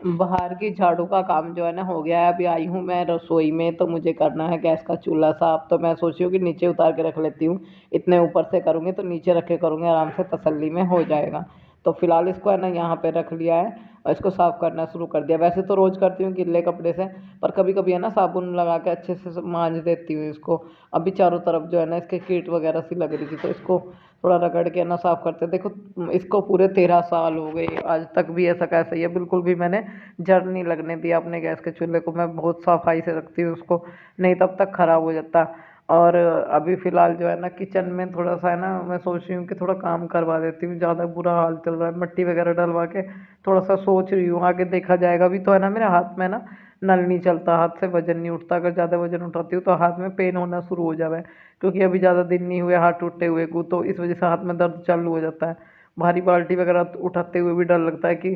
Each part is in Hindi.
बाहर की झाड़ू का काम जो है ना हो गया है। अभी आई हूँ मैं रसोई में, तो मुझे करना है गैस का चूल्हा साफ। तो मैं सोची हूँ कि नीचे उतार के रख लेती हूँ, इतने ऊपर से करूँगी तो नीचे रख के करूँगी, आराम से तसल्ली में हो जाएगा। तो फिलहाल इसको है ना यहाँ पे रख लिया है और इसको साफ करना शुरू कर दिया। वैसे तो रोज़ करती हूँ गिल्ले कपड़े से, पर कभी कभी है ना साबुन लगा के अच्छे से मांज देती हूँ इसको। अभी चारों तरफ जो है ना इसके कीट वगैरह सी लग रही थी, तो इसको थोड़ा रगड़ के ना साफ करते। देखो इसको पूरे 13 साल हो गए, आज तक भी ऐसा कैसा ही है, बिल्कुल भी मैंने जड़ नहीं लगने दिया अपने गैस के चूल्हे को। मैं बहुत सफाई से रखती हूँ उसको, नहीं तब तक खराब हो जाता। और अभी फ़िलहाल जो है ना किचन में थोड़ा सा है ना, मैं सोच रही हूँ कि थोड़ा काम करवा देती हूँ, ज़्यादा बुरा हाल चल रहा है। मिट्टी वगैरह डलवा के थोड़ा सा सोच रही हूँ, आगे देखा जाएगा। अभी तो है ना मेरे हाथ में ना नल नहीं चलता, हाथ से वजन नहीं उठता। अगर ज़्यादा वजन उठाती हूँ तो हाथ में पेन होना शुरू हो जावे, क्योंकि अभी ज़्यादा दिन नहीं हुए हाथ टूटे हुए को, तो इस वजह से हाथ में दर्द चालू हो जाता है। भारी बाल्टी वगैरह उठाते हुए भी डर लगता है कि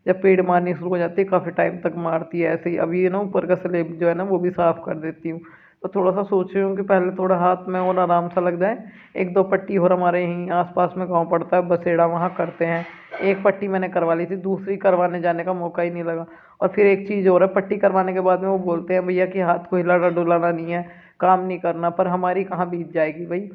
जब पेड़ मारनी शुरू हो जाती है, काफ़ी टाइम तक मारती है ऐसे ही। अभी ये ना ऊपर का स्लेब जो है ना वो भी साफ़ कर देती हूँ। तो थोड़ा सा सोच रही हूँ कि पहले थोड़ा हाथ में और आराम सा लग जाए। एक दो पट्टी और हमारे यहीं आसपास में गांव पड़ता है बसेड़ा, वहाँ करते हैं। एक पट्टी मैंने करवा ली थी, दूसरी करवाने जाने का मौका ही नहीं लगा। और फिर एक चीज़ और है, पट्टी करवाने के बाद में वो बोलते हैं भैया कि हाथ को हिलाना डुलाना नहीं है, काम नहीं करना। पर हमारी कहाँ बीत जाएगी भाई,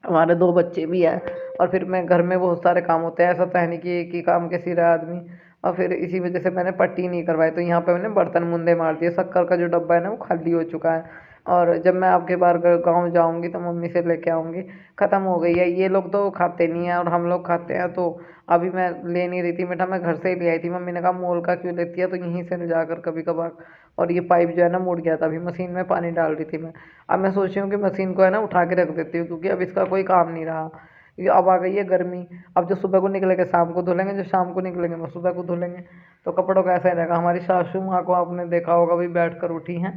हमारे दो बच्चे भी हैं, और फिर मैं घर में बहुत सारे काम होते हैं। ऐसा तो है नहीं कि एक ही काम के सिर है आदमी। और फिर इसी वजह से मैंने पट्टी नहीं करवाई। तो यहाँ पे मैंने बर्तन मुंदे मार दिए, शक्कर का जो डब्बा है ना वो खाली हो चुका है। और जब मैं आपके बार गाँव जाऊँगी तो मम्मी से लेके आऊँगी। ख़त्म हो गई है, ये लोग तो खाते नहीं हैं और हम लोग खाते हैं। तो अभी मैं ले नहीं रही थी मीठा, मैं घर से ही ले आई थी। मम्मी ने कहा मोल का क्यों लेती है, तो यहीं से ले जाकर कभी कभार। और ये पाइप जो है ना मुड़ गया था, अभी मशीन में पानी डाल रही थी मैं। अब मैं सोच रही हूँ कि मशीन को है ना उठा के रख देती हूँ, क्योंकि अब इसका कोई काम नहीं रहा। ये अब आ गई है गर्मी, अब जो सुबह को निकलेंगे शाम को धुलेंगे, जो शाम को निकलेंगे वो सुबह को धुलेंगे। तो कपड़ों का ऐसा ही रहेगा। हमारी सासू माँ को आपने देखा होगा भी बैठ कर उठी हैं,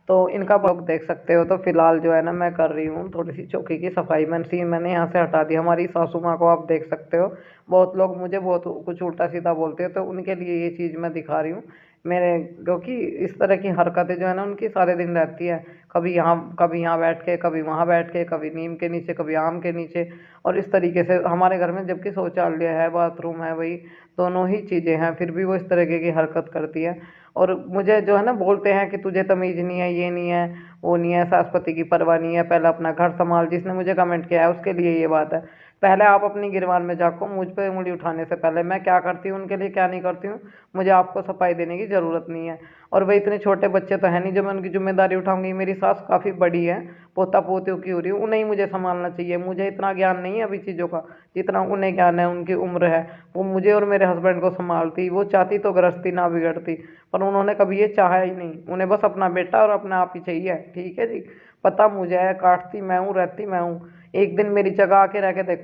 तो इनका ब्लॉग देख सकते हो। तो फिलहाल जो है ना मैं कर रही हूँ थोड़ी सी चौकी की सफाई। मैंने यहाँ से हटा दी। हमारी सासू माँ को आप देख सकते हो। बहुत लोग मुझे बहुत कुछ उल्टा सीधा बोलते हैं, तो उनके लिए ये चीज़ मैं दिखा रही हूँ। मेरे क्योंकि इस तरह की हरकतें जो है ना उनकी सारे दिन रहती है। कभी यहाँ बैठ के, कभी वहाँ बैठ के, कभी नीम के नीचे, कभी आम के नीचे। और इस तरीके से हमारे घर में जबकि शौचालय है, बाथरूम है, वही दोनों ही चीज़ें हैं, फिर भी वो इस तरीके की हरकत करती है। और मुझे जो है ना बोलते हैं कि तुझे तमीज़ नहीं है, ये नहीं है, वो नहीं है, सास-पति की परवाह नहीं है, पहले अपना घर संभाल। जिसने मुझे कमेंट किया है उसके लिए ये बात है। पहले आप अपनी गिरबान में झाँको, मुझ पे उँगली उठाने से पहले। मैं क्या करती हूँ उनके लिए, क्या नहीं करती हूँ, मुझे आपको सफाई देने की ज़रूरत नहीं है। और वही इतने छोटे बच्चे तो हैं नहीं जो मैं उनकी ज़िम्मेदारी उठाऊँगी। मेरी सास काफ़ी बड़ी है, पोता-पोतियों की हो रही है, उन्हें ही मुझे सँभालना चाहिए। मुझे इतना ज्ञान नहीं है अभी चीज़ों का, जितना उन्हें ज्ञान है, उनकी उम्र है। वो मुझे और मेरे हस्बैंड को सँभालती। वो चाहती तो गृहस्थी ना बिगड़ती, पर उन्होंने कभी ये चाहा ही नहीं। उन्हें बस अपना बेटा और अपना आप ही चाहिए। ठीक है जी, पता मुझे है, काटती मैं हूँ, रहती मैं हूँ। एक दिन मेरी जगह आके रह के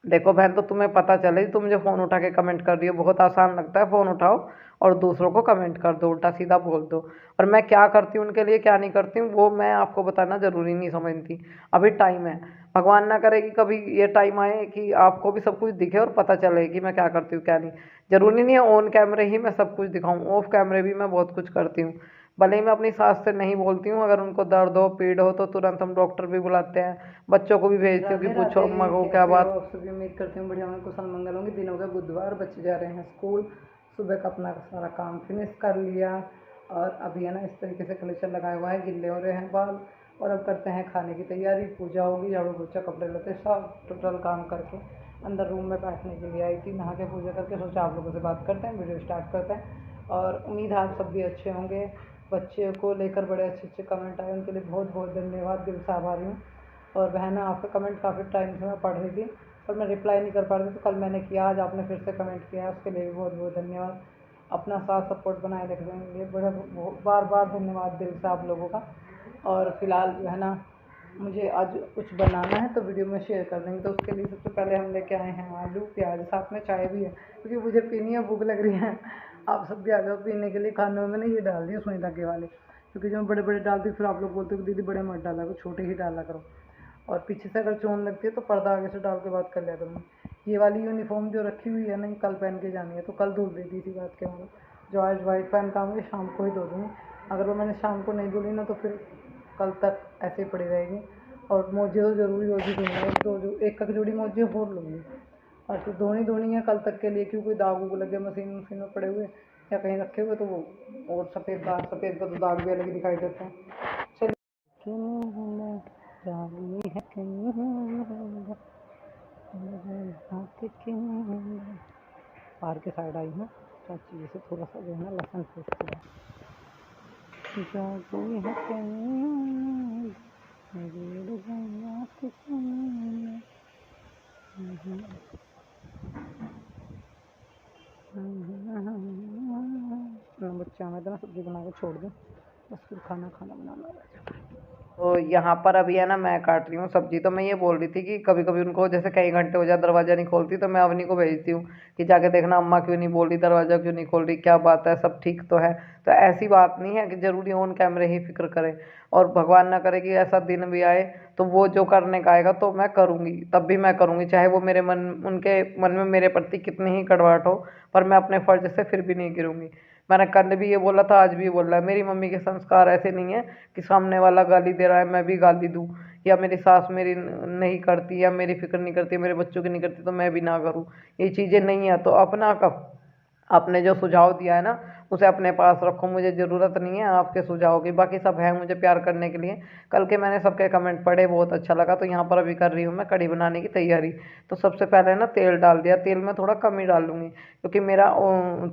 देखो बहन, तो तुम्हें पता चले। तुम मुझे फ़ोन उठा के कमेंट कर रही हो, बहुत आसान लगता है। फ़ोन उठाओ और दूसरों को कमेंट कर दो, उल्टा सीधा बोल दो। और मैं क्या करती हूँ उनके लिए, क्या नहीं करती हूँ, वो मैं आपको बताना ज़रूरी नहीं समझती। अभी टाइम है, भगवान ना करे कि कभी ये टाइम आए कि आपको भी सब कुछ दिखे और पता चले कि मैं क्या करती हूँ क्या नहीं। ज़रूरी नहीं है ऑन कैमरे ही मैं सब कुछ दिखाऊँ, ऑफ कैमरे भी मैं बहुत कुछ करती हूँ। भले ही मैं अपनी सास से नहीं बोलती हूँ, अगर उनको दर्द हो, पीड़ हो, तो तुरंत हम डॉक्टर भी बुलाते हैं। बच्चों को भी भेजती हूँ कि राधे पूछो राधे। अम्मा को क्या कैसे हो बात। आप सभी? उम्मीद करती हूँ बढ़िया होंगे, कुशल मंगल होंगे। दिन हो गया बुधवार, बच्चे जा रहे हैं स्कूल। सुबह का अपना सारा काम फिनिश कर लिया और अभी है ना इस तरीके से कलेक्शन लगाया हुआ है, गिल्ले हो रहे हैं बाल। और अब करते हैं खाने की तैयारी, पूजा होगी, झाड़ू पोछा, कपड़े लते सब टोटल काम करके अंदर रूम में बैठने के लिए आई थी। नहा के पूजा करके सोचा आप लोगों से बात करते हैं, वीडियो स्टार्ट करते हैं। और उम्मीद है आप सब भी अच्छे होंगे। बच्चे को लेकर बड़े अच्छे अच्छे कमेंट आए, उनके लिए बहुत बहुत धन्यवाद, दिल से आभारी हूँ। और बहन आपका कमेंट काफ़ी टाइम से मैं पढ़ रही थी पर मैं रिप्लाई नहीं कर पा रही थी, तो कल मैंने किया, आज आपने फिर से कमेंट किया है, उसके लिए भी बहुत बहुत धन्यवाद। अपना साथ सपोर्ट बनाए रखने के लिए बड़ा बार बार धन्यवाद दिल से आप लोगों का। और फिलहाल जो है ना मुझे आज कुछ बनाना है तो वीडियो में शेयर कर देंगे। तो उसके लिए सबसे पहले हम लेके आए हैं आलू प्याज, साथ में चाय भी है क्योंकि मुझे पीनी है, भूख लग रही है। आप सब भी आ जाओ पीने के लिए। खाने में मैंने ये डाल दिया सुई धागे वाले, क्योंकि जो मैं बड़े बड़े डालती हूँ फिर आप लोग बोलते हो कि दीदी बड़े मत डाला करो, छोटे ही डाला करो। और पीछे से अगर चोन लगती है तो पर्दा आगे से डाल के बात कर लिया करूँगी। ये वाली यूनिफॉर्म जो रखी हुई है ना, ये कल पहन के जानी है, तो कल धुल दी थी इसी बात के बाद। जो आज वाइट पहन का आऊँगी शाम को ही धो दूँगी। अगर वो मैंने शाम को नहीं धुली ना तो फिर कल तक ऐसे ही पड़ी रहेगी। और मोजे तो ज़रूरी रोज़ ही धोना है, एक एक जोड़ी मोजे और लूँगी। और फिर धोनी धोनी है कल तक के लिए, क्योंकि दाग उग लगे मशीन मशीन में पड़े हुए। या कहीं रखे हुए तो वो और सफ़ेद का तो दाग भी अलग दिखाई देते हैं। चलिए बाहर के साइड आई हूँ चाची जी से थोड़ा सा जो है ना लहसुन पूछती है। जागी है कहीं बच्चे हमें तो ना सब्जी बना के छोड़ दें, बस फिर खाना बनाना। तो यहाँ पर अभी है ना मैं काट रही हूँ सब्जी। तो मैं ये बोल रही थी कि कभी कभी उनको जैसे कई घंटे हो जाए दरवाज़ा नहीं खोलती, तो मैं अवनी को भेजती हूँ कि जाके देखना अम्मा क्यों नहीं बोल रही, दरवाज़ा क्यों नहीं खोल रही, क्या बात है, सब ठीक तो है। तो ऐसी बात नहीं है कि ज़रूरी ऑन कैमरे ही फिक्र करे। और भगवान ना करे कि ऐसा दिन भी आए तो वो जो करने का आएगा तो मैं करूँगी, तब भी मैं करूँगी, चाहे वो मेरे मन उनके मन में मेरे प्रति कितनी ही कड़वाहट हो, पर मैं अपने फ़र्ज से फिर भी नहीं गिरूँगी। मैंने कल भी ये बोला था, आज भी ये बोल रहा है। मेरी मम्मी के संस्कार ऐसे नहीं है कि सामने वाला गाली दे रहा है मैं भी गाली दूँ, या मेरी सास मेरी नहीं करती या मेरी फिक्र नहीं करती, मेरे बच्चों की नहीं करती तो मैं भी ना करूँ, ये चीज़ें नहीं है। तो अपना कब आपने जो सुझाव दिया है ना उसे अपने पास रखो, मुझे ज़रूरत नहीं है आपके सुझाव की, बाकी सब है मुझे प्यार करने के लिए। कल के मैंने सबके कमेंट पढ़े, बहुत अच्छा लगा। तो यहाँ पर अभी कर रही हूँ मैं कढ़ी बनाने की तैयारी। तो सबसे पहले ना तेल डाल दिया, तेल मैं थोड़ा कम ही डालूँगी क्योंकि मेरा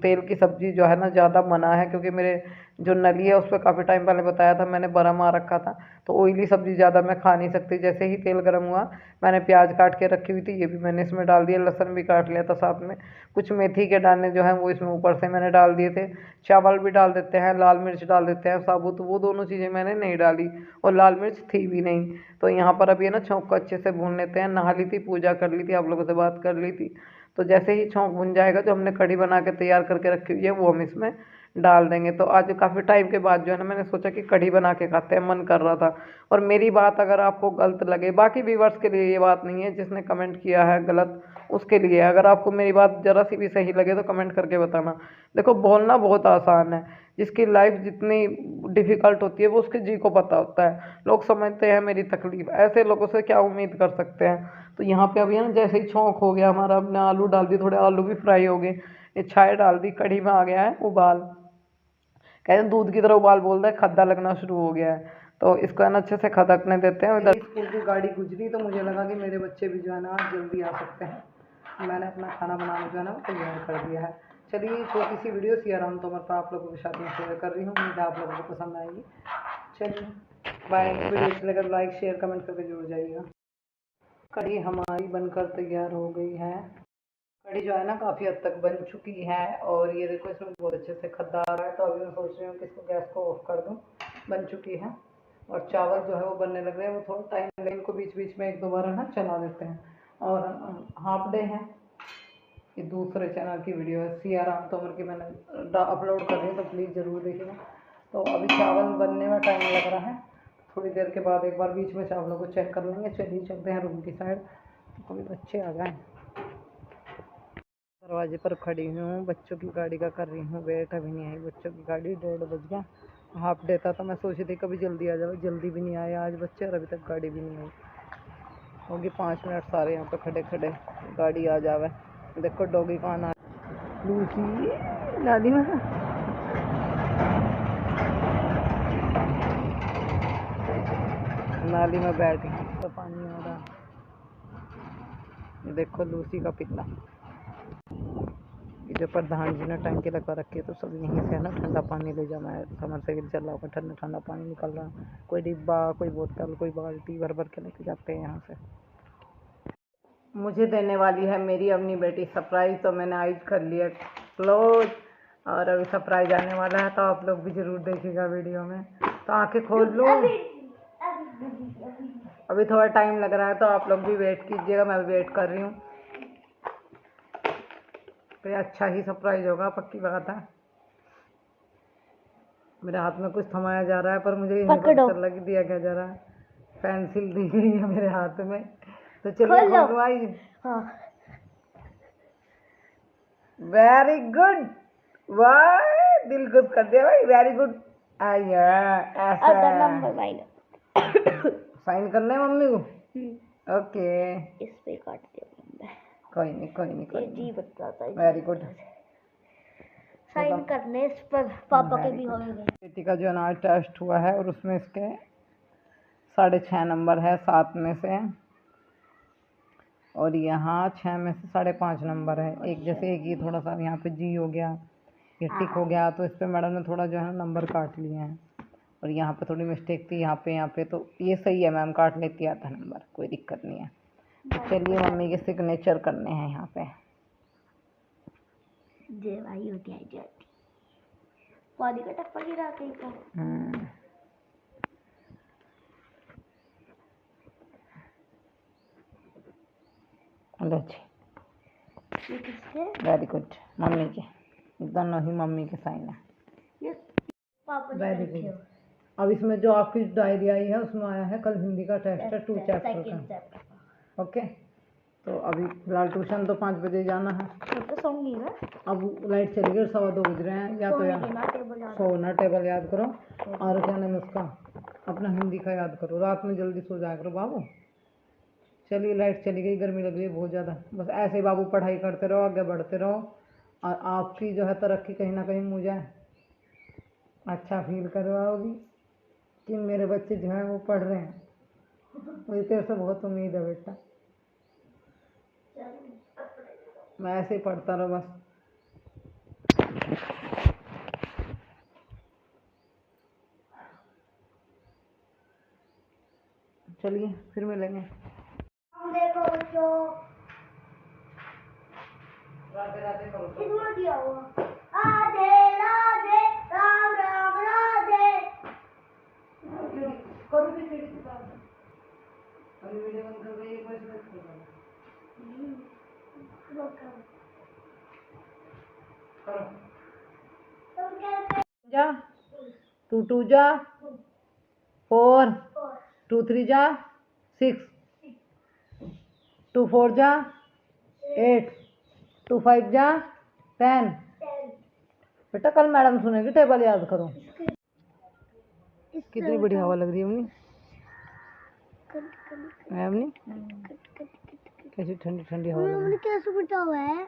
तेल की सब्ज़ी जो है ना ज़्यादा मना है, क्योंकि मेरे जो नली है उस पर काफ़ी टाइम पहले बताया था मैंने, बरा मार रखा था। तो ऑयली सब्ज़ी ज़्यादा मैं खा नहीं सकती। जैसे ही तेल गर्म हुआ मैंने प्याज काट के रखी हुई थी, ये भी मैंने इसमें डाल दिया, लहसुन भी काट लिया था साथ में, कुछ मेथी के दाने जो हैं वो इसमें ऊपर से मैंने डाल दिए थे। चावल भी डाल देते हैं, लाल मिर्च डाल देते हैं साबुत, वो दोनों चीज़ें मैंने नहीं डाली और लाल मिर्च थी भी नहीं। तो यहाँ पर अभी है ना छौंक को अच्छे से भून लेते हैं। नहा ली थी, पूजा कर ली थी, आप लोगों से बात कर ली थी। तो जैसे ही छौंक भुन जाएगा जो हमने कढ़ी बना के तैयार करके रखी हुई है वो हम इसमें डाल देंगे। तो आज काफ़ी टाइम के बाद जो है ना मैंने सोचा कि कढ़ी बना के खाते हैं, मन कर रहा था। और मेरी बात अगर आपको गलत लगे, बाकी व्यूवर्स के लिए ये बात नहीं है, जिसने कमेंट किया है गलत उसके लिए, अगर आपको मेरी बात ज़रा सी भी सही लगे तो कमेंट करके बताना। देखो बोलना बहुत आसान है, जिसकी लाइफ जितनी डिफ़िकल्ट होती है वो उसके जी को पता होता है। लोग समझते हैं मेरी तकलीफ़, ऐसे लोगों से क्या उम्मीद कर सकते हैं। तो यहाँ पे अभी है ना जैसे ही छौंक हो गया हमारा, हमने आलू डाल दिए, थोड़े आलू भी फ्राई हो गए, ये छाए डाल दी, कढ़ी में आ गया है उबाल, कहते हैं दूध की तरह उबाल बोलता है, खद्दा लगना शुरू हो गया है। तो इसको है ना अच्छे से खदकने देते हैं। मेरी स्कूल की गाड़ी गुजरी तो मुझे लगा कि मेरे बच्चे भी जो है ना जल्दी आ सकते हैं। मैंने अपना खाना बनाना जो है ना तैयार कर दिया है। चलिए छोटी सी वीडियो सियाराम तोमर पर आप लोगों के साथ में शेयर कर रही हूँ, उम्मीद है आप लोगों को पसंद आएगी। चलिए बाय, वीडियो अच्छी लगे लाइक शेयर कमेंट करके जरूर जाइएगा। कढ़ी हमारी बनकर तैयार हो गई है। कढ़ी जो है ना काफ़ी हद तक बन चुकी है और ये देखो इसमें बहुत अच्छे से खद्दा आ रहा है। तो अभी मैं सोच रही हूँ कि इसको गैस को ऑफ कर दूँ, बन चुकी है। और चावल जो है वो बनने लग रहे हैं, वो थोड़ा टाइम लगे, इनको बीच बीच में एक दो बार है ना चला देते हैं। और हाफ डे है, ये दूसरे चैनल की वीडियो है, सियाराम तोमर की मैंने अपलोड कर रही हूँ, तो प्लीज़ ज़रूर देखिएगा। तो अभी चावल बनने में टाइम लग रहा है, थोड़ी देर के बाद एक बार बीच में चावलों को चेक कर लेंगे। चलिए चलते हैं रूम की साइड, तो कभी बच्चे आ जाएँ। दरवाजे पर खड़ी हूँ, बच्चों की गाड़ी का कर रही हूँ वेट, अभी नहीं आई बच्चों की गाड़ी, 1:30 बज गया। हाफ डे था तो मैं सोची थी कभी जल्दी आ जाओ, जल्दी भी नहीं आए आज बच्चे और अभी तक गाड़ी भी नहीं आई। होगी 5 मिनट सारे यहाँ पे खड़े खड़े, गाड़ी आ जावे। देखो डॉगी कहाँ ना लूसी नाली में, नाली में बैठी तो पानी आ रहा। देखो लूसी का पिल्ला, जो प्रधान जी ने टंकी लगवा रखी है, तो सब यहीं से है ना ठंडा पानी ले जाना है। समर से चल रहा होगा, ठंडा ठंडा पानी निकल रहा है, कोई डिब्बा कोई बोतल कोई बाल्टी भर भर के लेके जाते हैं यहाँ से। मुझे देने वाली है मेरी अपनी बेटी सरप्राइज, तो मैंने आइज कर लिया क्लोज और अभी सरप्राइज आने वाला है, तो आप लोग भी जरूर देखिएगा वीडियो में। तो आंखें खोल लो, अभी थोड़ा टाइम लग रहा है, तो आप लोग भी वेट कीजिएगा, मैं भी वेट कर रही हूँ। तो अच्छा ही सरप्राइज होगा, पक्की बात है। मेरे हाथ में कुछ थमाया जा रहा है पर मुझे नहीं पता चल रहा कि दिया क्या जा रहा है। पेंसिल दी गई है मेरे हाथ में, तो चलिए खोलो आई। हाँ वेरी गुड, वाह दिल खुश कर दिया भाई, वेरी गुड। ऐसा साइन करना है मम्मी को, ओके इस पे काट दिया, कोई नहीं कोई नहीं कोई नहीं, जी बताता है, वेरी गुड। साइन करने इस पर पापा के भी होंगे। बेटी का जो है ना टेस्ट हुआ है और उसमें इसके 6.5 नंबर है 7 में से, और यहाँ 6 में से 5.5 नंबर है। एक जैसे एक ही थोड़ा सा यहाँ पे जी हो गया, ये टिक हो गया, तो इस पर मैडम ने थोड़ा जो है ना नंबर काट लिए हैं। और यहाँ पे थोड़ी मिस्टेक थी यहाँ पे, तो ये सही है, मैम काट लेती है आधा नंबर, कोई दिक्कत नहीं है। तो चलिए मम्मी के सिग्नेचर करने हैं यहाँ पे। जे भाई होती है जो पौधी का टप्पा गिरा के को ये किसके? वेरी गुड, मम्मी के, दोनों ही मम्मी के साइन है। ये पापा ने वेरी रखे गुड। हो। अब इसमें जो आपकी डायरी आई है उसमें आया है कल हिंदी का टेस्ट है 2 चैप्टर का। ओके, तो अभी फिलहाल ट्यूशन तो 5 बजे जाना है। तो सोंगी ना, अब लाइट चली गई, 2:15 बज रहे हैं। या तो यार सोना टेबल याद करो, और क्या नाम उसका, अपना हिंदी का याद करो, रात में जल्दी सो जाया करो बाबू। चलिए लाइट चली गई, गर्मी लग रही है बहुत ज़्यादा। बस ऐसे ही बाबू पढ़ाई करते रहो, आगे बढ़ते रहो, और आपकी जो है तरक्की कहीं ना कहीं मुझे अच्छा फील करवाओगी कि मेरे बच्चे जो हैं वो पढ़ रहे हैं। मुझे तेरे से बहुत उम्मीद है बेटा, मैं ऐसे ही पढ़ता रहो बस। चलिए फिर मिलेंगे। देखो बच्चों, राधे राधे करो। कितना दिया हुआ? राधे राधे, राम राम राधे। करो भी सीढ़ी से बात। अभी वीडियो बंद कर गई, एक बार करो। जा 2 2 जा 4, 2 3 जा 6, 2 4 जा 8, 2 5 जा 10। बेटा कल मैडम सुनेगी, टेबल याद करो। कितनी बड़ी हवा लग रही है अम्मी, अम्मी कैसी ठंडी ठंडी हवा लग रही है। कैसे बिठा हुआ है?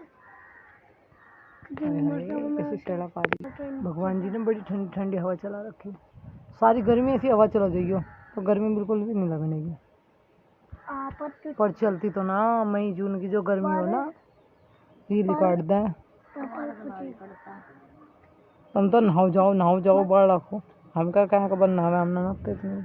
कैसी शेड़ा पा दी भगवान जी ने, बड़ी ठंडी ठंडी हवा चला रखी है। सारी गर्मी ऐसी हवा चला जाइयो तो गर्मी बिल्कुल भी नहीं लगने की। पर चलती तो ना मई जून की जो गर्मी हो ना, ये काट दें। तुम तो नहाओ जाओ बाढ़ रखो, हम क्या कहें का बनना है, हम नहाते इतनी।